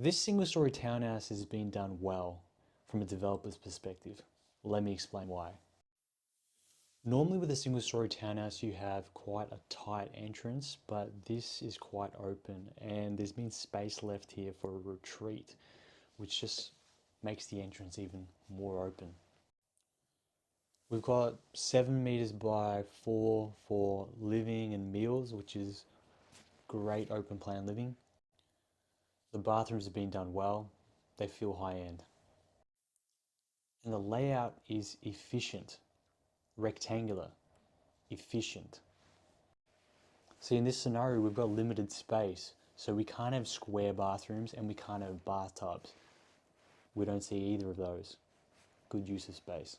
This single-story townhouse has been done well from a developer's perspective. Let me explain why. Normally with a single-story townhouse you have quite a tight entrance, but this is quite open and there's been space left here for a retreat, which just makes the entrance even more open. We've got 7 meters by 4 for living and meals, which is great open plan living. The bathrooms have been done well. They feel high end. And the layout is efficient, rectangular, efficient. See, in this scenario, we've got limited space. So we can't have square bathrooms and we can't have bathtubs. We don't see either of those. Good use of space.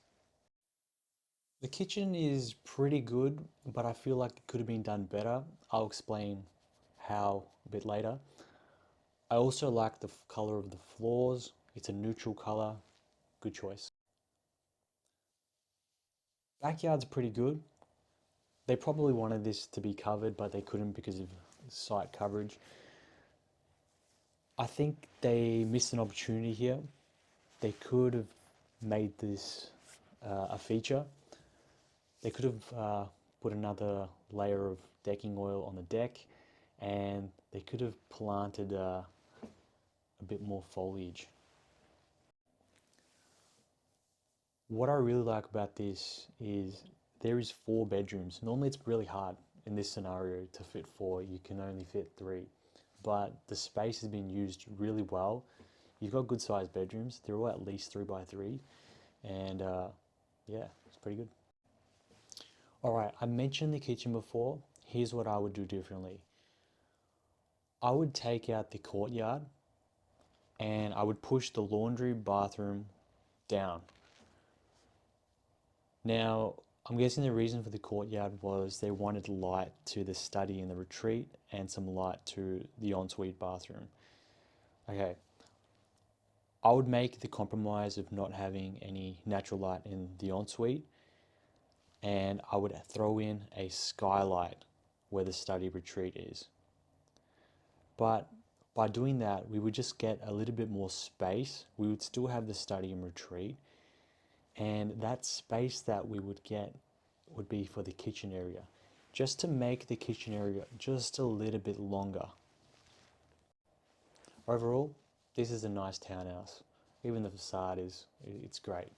The kitchen is pretty good, but I feel like it could have been done better. I'll explain how a bit later. I also like the color of the floors. It's a neutral color. Good choice. Backyard's pretty good. They probably wanted this to be covered, but they couldn't because of site coverage. I think they missed an opportunity here. They could have made this a feature. They could have put another layer of decking oil on the deck, and they could have planted a bit more foliage. What I really like about this is there is 4 bedrooms. Normally it's really hard in this scenario to fit 4. You can only fit 3. But the space has been used really well. You've got good sized bedrooms. They're all at least 3 by 3. And yeah, it's pretty good. Alright, I mentioned the kitchen before. Here's what I would do differently. I would take out the courtyard and I would push the laundry bathroom down. Now, I'm guessing the reason for the courtyard was they wanted light to the study and the retreat and some light to the ensuite bathroom. Okay, I would make the compromise of not having any natural light in the ensuite, and I would throw in a skylight where the study retreat is. But by doing that, we would just get a little bit more space. We would still have the study and retreat, and that space that we would get would be for the kitchen area, just to make the kitchen area just a little bit longer. Overall, this is a nice townhouse. Even the facade it's great.